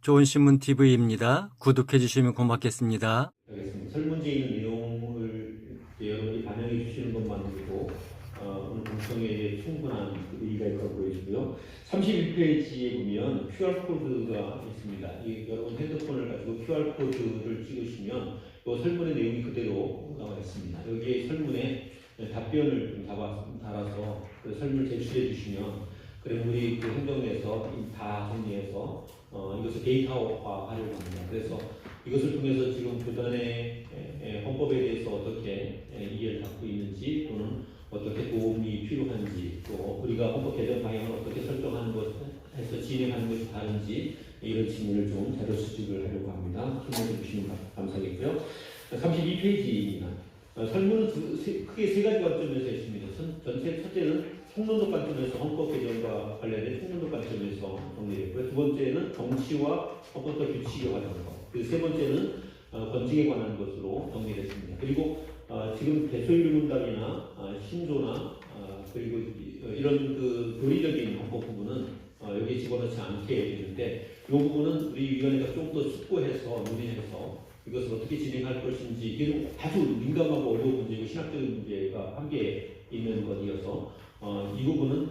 좋은 신문 TV입니다. 구독해 주시면 고맙겠습니다. 알겠습니다. 설문지에 있는 내용을 여러분이 반영해 주시는 것만으로도 오늘 방송에 이제 충분한 의의가 있다고 보여지고요. 31페이지에 보면 QR코드가 있습니다. 여러분 핸드폰을 가지고 QR코드를 찍으시면 이 설문의 내용이 그대로 나와 있습니다. 여기에 설문에 답변을 좀 달아서 그 설문을 제출해 주시면 그럼 우리 그 행정에서 다 정리해서 이것을 데이터화하려고 합니다. 그래서 이것을 통해서 지금 교단의 헌법에 대해서 어떻게 이해를 갖고 있는지 또는 어떻게 도움이 필요한지 또 우리가 헌법 개정 방향을 어떻게 설정하는 것에서 진행하는 것이 다른지 이런 질문을 좀 자료 수집을 하려고 합니다. 힘내해 주시면 감사하겠고요. 32페이지입니다. 설문은 크게 세 가지 관점에서 있습니다. 전체 첫째는 총론적 관점에서 헌법 개정과 관련된 총론적 관점에서 정리했고요. 두 번째는 정치와 헌법과 규칙에 관한 것. 그리고 세 번째는 권징에 관한 것으로 정리했습니다. 그리고 지금 대소유리 문답이나 신조나 그리고 이런 그 교리적인 헌법 부분은 여기에 집어넣지 않게 되는데 이 부분은 우리 위원회가 좀 더 숙고해서 논의해서 이것을 어떻게 진행할 것인지 이게 아주 민감하고 어려운 문제고 신학적인 문제가 함께 있는 것이어서 이 부분은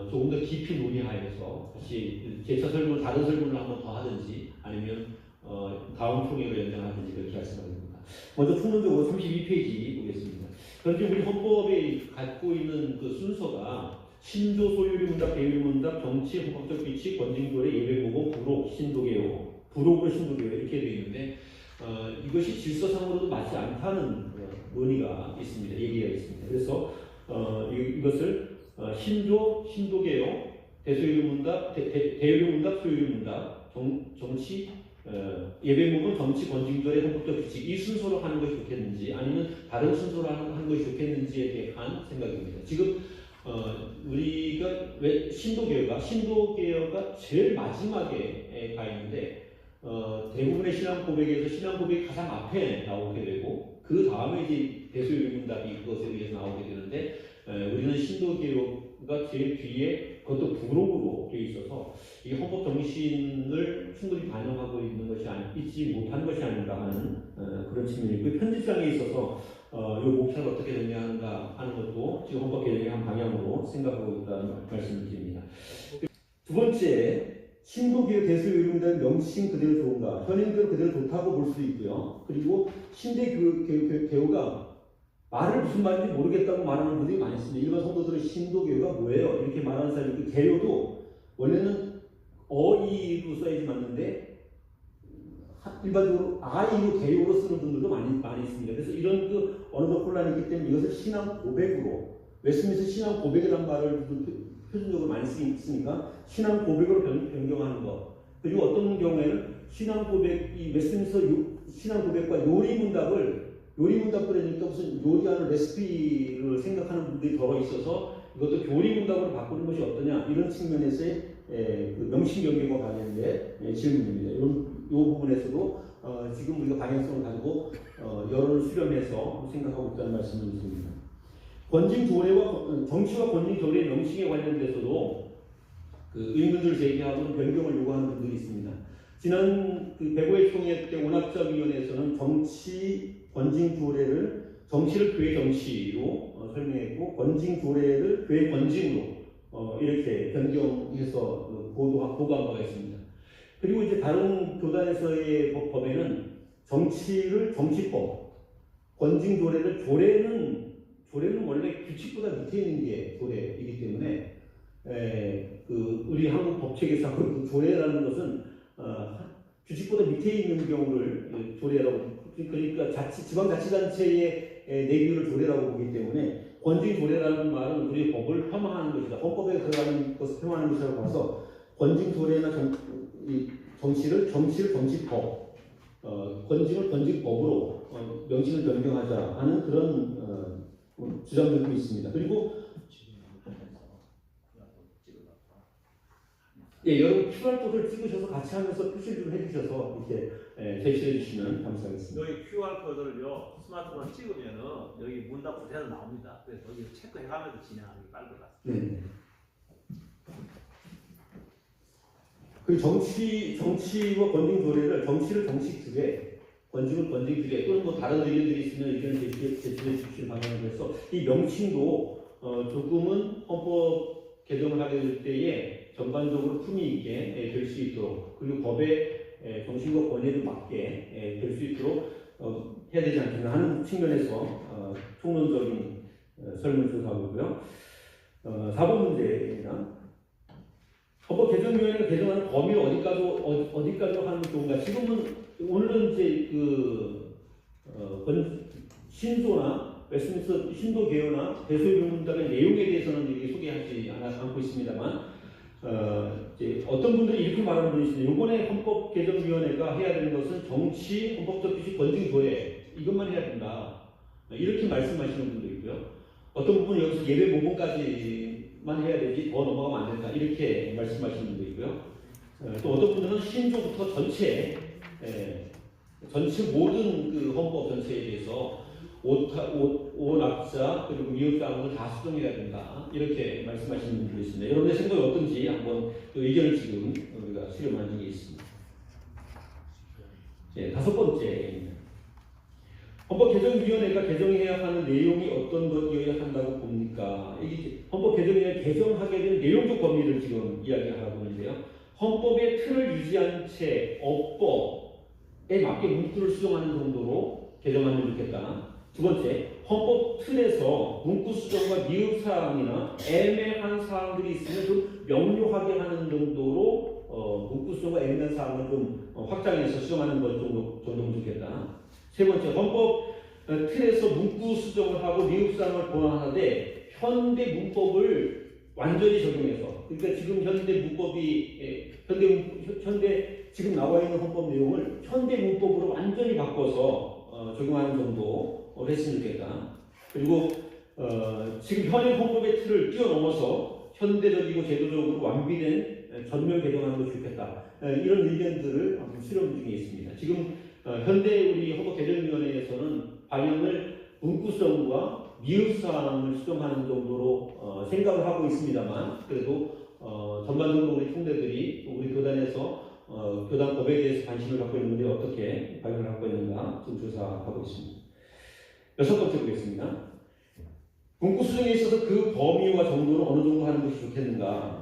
조금 더 깊이 논의하여서 다시 재차 설문, 다른 설문을 한번 더 하든지 아니면 다음 총회로 연장하든지 그렇게 말씀드립니다. 먼저 총론적으로 32페이지 보겠습니다. 현재 우리 헌법에 갖고 있는 그 순서가 신조, 소유리 문답, 대유리 문답, 정치, 헌법적 규칙, 권징조례, 예배보고, 부록, 신도개요, 부록으로 신도개요 이렇게 되어 있는데 이것이 질서상으로도 맞지 않다는 논의가 있습니다. 얘기가 있습니다. 그래서 이것을 신조, 신도개요, 대소유리 문답, 대유리 문답, 소유리 문답, 정치, 예배목은 정치, 권징조례, 헌법적 규칙 이 순서로 하는 것이 좋겠는지 아니면 다른 순서로 하는 것이 좋겠는지에 대한 생각입니다. 지금 우리가 왜 신도개혁가 제일 마지막에 가 있는데 대부분의 신앙 고백에서 신앙 고백이 가장 앞에 나오게 되고 그 다음에 이제 대소유리 문답이 그것에 의해서 나오게 되는데 우리는 신도개혁가 제일 뒤에 그것도 부록으로 되어 있어서 이 헌법 정신을 충분히 반영하고 있는 것이 있지 못한 것이 아닌가 하는 그런 측면이 있고 편집장에 있어서 이 목차를 어떻게 정리하는가 하는 것도 지금 헌법 개정의 한 방향으로 생각하고 있다는 말씀을 드립니다. 두 번째, 신도개혁 대소유리 문답 명칭 그대로 좋은가? 현행대로 그대로 좋다고 볼 수 있고요. 그리고 신대개혁가 말을 무슨 말인지 모르겠다고 말하는 분들이 많이 있습니다. 일반 성도들은 신도개혁가 뭐예요? 이렇게 말하는 사람이 있고 개요도 원래는 어이로 써야지 맞는데 일반적으로 아이로 개요로 쓰는 분들도 많이 있습니다. 그래서 이런 그 언어적 혼란이 있기 때문에 이것을 신앙 고백으로 웨스트민스터 신앙 고백이라는 말을 표준적으로 많이 쓰니까 신앙 고백으로 변경하는 것. 그리고 어떤 경우에는 신앙 고백, 이 웨스트민스터 신앙 고백과 요리 문답 그러니까 무슨 요리하는 레시피를 생각하는 분들이 더러 있어서 이것도 교리 문답으로 바꾸는 것이 어떠냐 이런 측면에서의 그 명칭 변경과 관련된 질문입니다. 이 부분에서도 지금 우리가 방향성을 가지고 여론을 수렴해서 생각하고 있다는 말씀을 드립니다. 권징조례와 정치와 권징조례 명칭에 관련돼서도 그 의문들을 제기하고 변경을 요구하는 분들이 있습니다. 지난 그 105회 총회 때 온학자위원회에서는 정치 권징조례를 정치를 교회 정치로 설명했고 권징조례를 교회 권징으로 이렇게 변경해서 보도한 바가 있습니다. 그리고 이제 다른 교단에서의 법에는 정치를 정치법, 권징조례를 조례는 원래 규칙보다 밑에 있는 게 조례이기 때문에 그 우리 한국 법책에서 그 조례라는 것은 규칙보다 밑에 있는 경우를 조례라고 그러니까 지방자치단체의 내규를 조례라고 보기 때문에 권징조례라는 말은 우리 법을 폄하하는 것이다. 헌법에 들어가는 것을 폄하하는 것이라고 봐서 권징조례나 정치를 정치법, 권징을 권징법으로 명칭을 변경하자 하는 그런 주장들도 있습니다. 그리고 여러분 QR코드를 찍으셔서 같이 하면서 표시를 좀 해주셔서 이렇게 제시해 주시면 감사하겠습니다. 여기 QR코드를요 스마트폰 찍으면은 여기 문답 그대로 나옵니다. 그래서 여기 체크해가면서 진행하는 게 빠를 것 같습니다. 네. 그 정치와 권징 조례를 정치를 정치 두 개, 권징을 권징 두 개, 또는 뭐 다른 의견들이 있으면 의견을 제시해 주실 방향으로 해서 이 명칭도 조금은 헌법 개정을 하게 될 때에 전반적으로 품위 있게 될 수 있도록, 그리고 법의 정신과 권위를 맞게 될 수 있도록 해야 되지 않겠나 하는 측면에서 총론적인 설문조사하고 있고요. 4번 문제입니다. 헌법 개정위원회가 개정하는 범위를 어디까지로 하는 게 좋은가? 지금은 오늘은 이제 신조나 웨스트민스터 신도 개요나 대소유 문답의 내용에 대해서는 이렇게 소개하지 않고 있습니다만, 이제 어떤 분들이 이렇게 말하는 분이 있습니다. 이번에 헌법 개정위원회가 해야 되는 것은 정치, 헌법적 규칙, 권징 조례 이것만 해야 된다. 이렇게 말씀하시는 분도 있고요. 어떤 부분은 여기서 예외 모범까지만 해야 되지 더 넘어가면 안 된다. 이렇게 말씀하시는 분도 있고요. 또 어떤 분들은 신조부터 전체 모든 그 헌법 전체에 대해서 오납자 그리고 미흡사항을 다 수정해야 된다. 이렇게 말씀하시는 분들도 있습니다. 여러분의 생각이 어떤지 한번 그 의견을 지금 우리가 수렴한 적이 있습니다. 5번째입니다. 헌법 개정위원회가 개정해야 하는 내용이 어떤 것이어야 한다고 봅니까? 이게 헌법 개정위원회 개정하게 된 내용적 범위를 지금 이야기하고 있는데요. 헌법의 틀을 유지한 채 어법에 맞게 문구를 수정하는 정도로 개정하면 좋겠다. 두 번째, 헌법 틀에서 문구 수정과 미흡 사항이나 애매한 사항들이 있으면 좀 명료하게 하는 정도로 문구 수정과 애매한 사항을 좀 확장해서 수정하는 것 정도면 좋겠다. 세 번째, 헌법 틀에서 문구 수정을 하고 미흡 사항을 보완하되 현대 문법을 완전히 적용해서, 그러니까 지금 현대 문법이 현대 지금 나와 있는 헌법 내용을 현대 문법으로 완전히 바꿔서 적용하는 정도로 했으면 좋겠다. 그리고 지금 현행 헌법의 틀을 뛰어넘어서 현대적이고 제도적으로 완비된 전면 개정하는 것이 좋겠다. 이런 의견들을 수렴 중에 있습니다. 지금 현대 우리 헌법 개정위원회에서는 방향을 문구 수정과 미흡 사항을 수정하는 정도로 생각을 하고 있습니다만, 그래도 전반적으로 우리 총대들이 우리 교단에서 교단 법에 대해서 관심을 갖고 있는데 어떻게 방향을 갖고 있는가 좀 조사하고 있습니다. 6번째 보겠습니다. 문구 수정에 있어서 그 범위와 정도를 어느 정도 하는 것이 좋겠는가?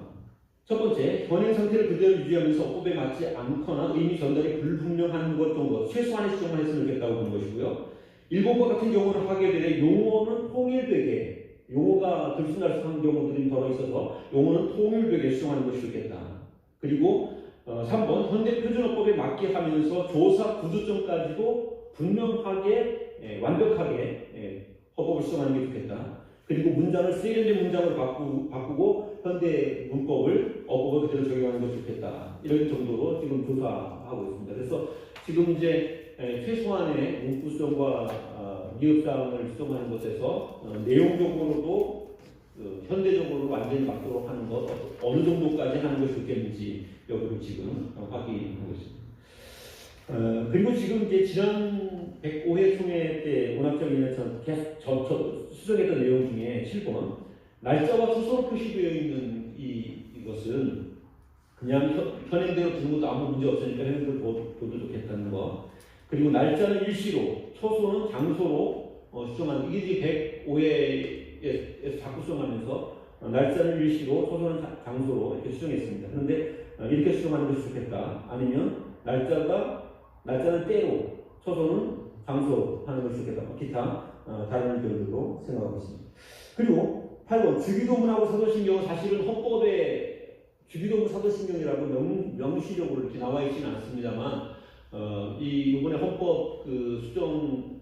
첫 번째, 현행 상태를 그대로 유지하면서 어법에 맞지 않거나 의미 전달이 불분명한 것 정도, 최소한의 수정만 했으면 좋겠다고 보는 것이고요. 일본과 같은 경우를 하게 되되 용어는 통일되게, 용어가 들쑥날쑥한 경우들이 더러 있어서 용어는 통일되게 수정하는 것이 좋겠다. 그리고 3번, 현대표준어법에 맞게 하면서 조사 구조점까지도 분명하게, 완벽하게 헌법을 수정하는 게 좋겠다. 그리고 문장을 세련된 문장을 바꾸고 현대 문법을 어법을 그대로 적용하는 것이 좋겠다. 이런 정도로 지금 조사하고 있습니다. 그래서 지금 이제 최소한의 문구 수정과 미흡 사항을 수정하는 것에서 내용적으로도 현대적으로 완전히 맞도록 하는 것 어느 정도까지 하는 것이 좋겠는지 여부를 지금 확인하고 있습니다. 그리고 지금 이제 지난 105회 총회 때 오납정위원회에서 계속 수정했던 내용 중에 7번 날짜와 초소로 표시되어 있는 이것은 그냥 현행대로 두는 것도 아무 문제 없으니까 현행대로 둬도 좋겠다는 거. 그리고 날짜는 일시로, 초소는 장소로 수정하는, 이게 105회에서 자꾸 수정하면서 날짜는 일시로, 초소는 장소로 이렇게 수정했습니다. 그런데 이렇게 수정하는 것이 좋겠다. 아니면 날짜는 때로, 초소는 장소로 하는 것이 좋겠다. 기타 다른 의견들로 생각하고 있습니다. 그리고 8번, 주기도문하고 사도신경은 사실은 헌법에 주기도문 사도신경이라고 명시적으로 이렇게 나와 있지는 않습니다만, 이번에 헌법 그 수정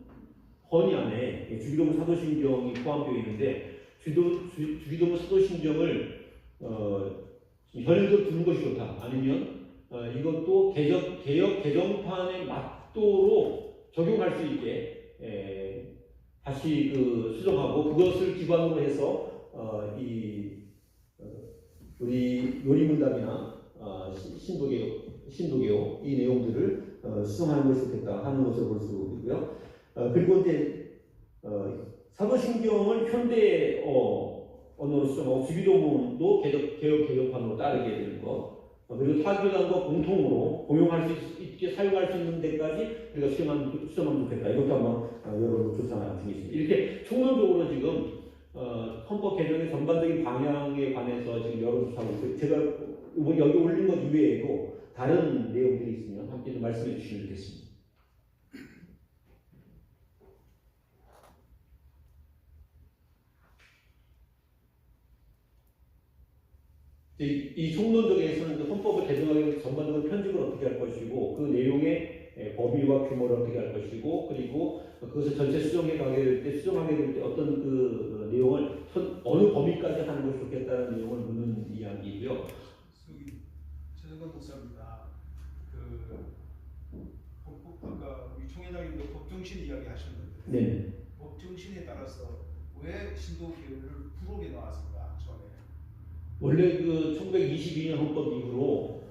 건의 안에 주기도문 사도신경이 포함되어 있는데, 주기도문 사도신경을 현행대로 두는 것이 좋다. 아니면 이것도 개혁 개정판에 맞도록 적용할 수 있게 다시 그 수정하고 그것을 기반으로 해서 우리 요리문답이나 신도개요 이 내용들을 수정하는 것이 좋겠다 하는 것을 볼 수 있고요. 그리고 이제 사도신경을 현대 언어로 수정하고 주기도문도 개혁 개정판으로 따르게 되는 것, 그리고 타교단과 공통으로 공용할 수 있게 사용할 수 있는 데까지 우리가 수정하면 좋겠다. 이것도 한번 여러분 조사할 중에 있습니다. 이렇게 총론적으로 지금 헌법 개정의 전반적인 방향에 관해서 지금 여러 조사하고 있어요. 제가 여기 올린 것 이외에도 다른 내용들이 있으면 함께 좀 말씀해 주시면 좋겠습니다. 이 총론적에서는 헌법을 개정하기 위해서 전반적으로 편집을 어떻게 할 것이고 그 내용의 범위와 규모를 어떻게 할 것이고 그리고 그것을 전체 수정해 가게 될 때 수정하게 될 때 어떤 그 내용을 어느 범위까지 하는 것이 좋겠다는 내용을 묻는 이야기이고요. 최승건 목사입니다. 헌법 아까 우리 총회장님도 법정신 이야기 하셨는데 네. 법정신에 따라서 왜 신도계를 부록에 나왔을까 처음에? 원래 그 1922년 헌법 이후로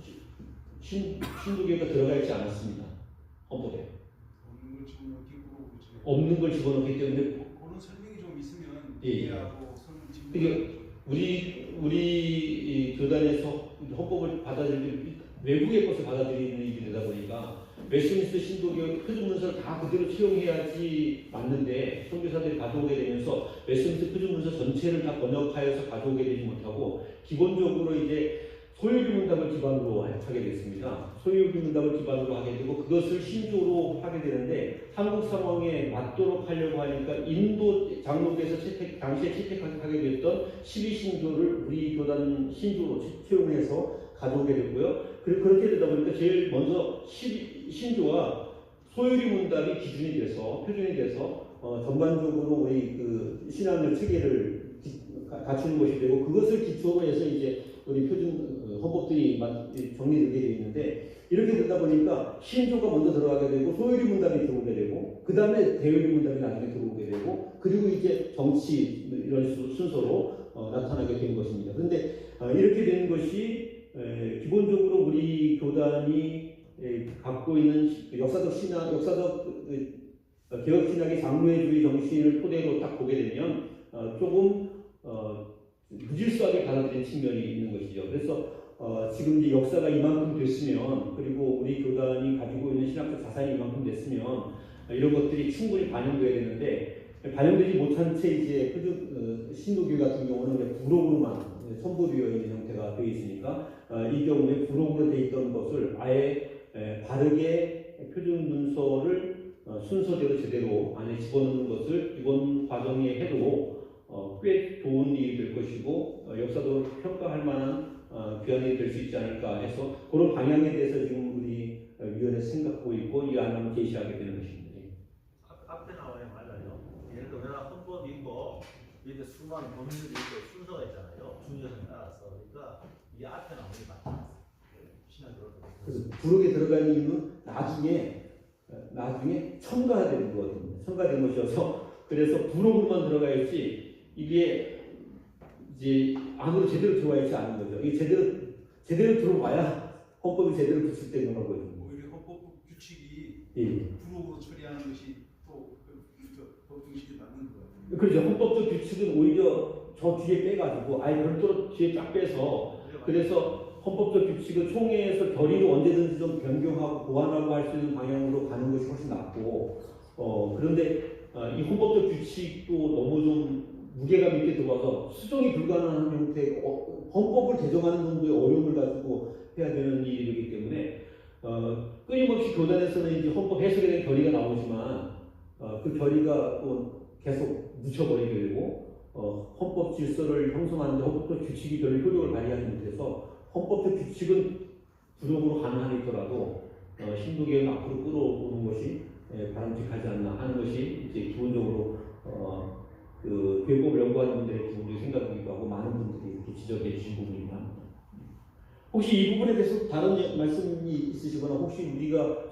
신도계가 들어가 있지 않았습니다. 헌법에. 없는 걸 집어넣기 부록이죠. 없는 걸 집어넣기 때문에 그런 설명이 좀 있으면 예. 이해하고 설명 이게 우리 교단에서 헌법을 받아들일 외국의 것을 받아들이는 일이 되다 보니까 웨스트민스터 신도교 표준문서를 다 그대로 채용해야지 맞는데 선교사들이 가져오게 되면서 웨스트민스터 표준문서 전체를 다 번역하여서 가져오게 되지 못하고 기본적으로 이제 소유기 문답을 기반으로 하게 됐습니다. 소유기 문답을 기반으로 하게 되고 그것을 신조로 하게 되는데 한국 상황에 맞도록 하려고 하니까 인도 장로교에서 당시에 채택하게 됐던 12신조를 우리 교단 신조로 채용해서 가져오게 됐고요. 그렇게 되다 보니까 제일 먼저 신조와 소유리 문답이 기준이 돼서 표준이 돼서 전반적으로 우리 그 신학력 체계를 갖추는 것이 되고 그것을 기초로 해서 이제 우리 표준 헌법들이 정리되게 되어 있는데 이렇게 되다 보니까 신조가 먼저 들어가게 되고 소유리 문답이 들어오게 되고 그 다음에 대유리 문답이 나중에 들어오게 되고 그리고 이제 정치 이런 순서로 나타나게 된 것입니다. 그런데 이렇게 된 것이 기본적으로 우리 교단이 갖고 있는 역사적 신학, 역사적 개혁 신학의 장로회주의 정신을 토대로 딱 보게 되면 조금 무질서하게 받아들인 측면이 있는 것이죠. 그래서 지금 이제 역사가 이만큼 됐으면 그리고 우리 교단이 가지고 있는 신학적 자산이 이만큼 됐으면 이런 것들이 충분히 반영돼야 되는데 반영되지 못한 채 이제 신도교 같은 경우는 그냥 부록으로만 첨부되어 있는 형태가 되어 있으니까 이 경우에 부록으로 되어 있던 것을 아예 바르게 표준 문서를 순서대로 제대로 안에 집어넣는 것을 이번 과정에 해도 꽤 좋은 일이 될 것이고 역사도 평가할 만한 귀한 일이 될 수 있지 않을까 해서 그런 방향에 대해서 지금 우리 위원회에서 생각하고 있고 이 안을 제시하게 되는 것입니다. 앞에 나와요, 맞아요. 예를 들어 우리나라 헌법이 있고 이렇게 수많은 법률이 있고 순서가 있잖아요. 준조선에 따라서. 그러니까 이 앞에 나오는 게 맞지 않습니다. 신학으로. 그래서 부록에 들어가는 이유는 나중에 첨가되는 거거든요. 첨가된 것이어서 그래서 부록으로만 들어가 있지 이게 이제 안으로 제대로 들어와 있지 않은 거죠. 이게 제대로 들어와야 헌법이 제대로 붙을 때 그런 거거든요. 오히려 헌법 규칙이 예. 부록으로 처리하는 것이 또 법정신이 맞는 거예요. 그렇죠. 헌법적 규칙은 오히려 저 뒤에 빼가지고 아예 별도로 뒤에 쫙 빼서 그래서 헌법적 규칙은 총회에서 결의로 언제든지 좀 변경하고 보완하고 할 수 있는 방향으로 가는 것이 훨씬 낫고 그런데 이 헌법적 규칙도 너무 좀 무게감 있게 들어와서 수정이 불가능한 형태의 헌법을 개정하는 정도의 어려움을 가지고 해야 되는 일이기 때문에 끊임없이 교단에서는 이제 헌법 해석에 대한 결의가 나오지만 그 결의가 또 계속 묻혀버리게 되고 헌법 질서를 형성하는데 헌법적 규칙이 별로 효력을 발휘하지 못해서 헌법적 규칙은 부족으로 가능하더라도 신도계는 앞으로 끌어오는 것이 바람직하지 않나 하는 것이 이제 기본적으로 그 교육법을 연구하는 분들의 기본적인 생각이기도 하고 많은 분들이 이렇게 지적해 주신 부분입니다. 혹시 이 부분에 대해서 다른 말씀이 있으시거나 혹시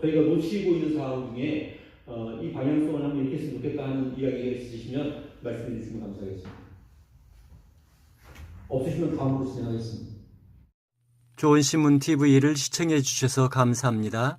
저희가 놓치고 있는 사항 중에 이 방향성을 한번 이렇게 했으면 좋겠다 하는 이야기가 있으시면 말씀해 주시면 감사하겠습니다. 없으시면 다음으로 진행하겠습니다. 좋은 신문 TV를 시청해 주셔서 감사합니다.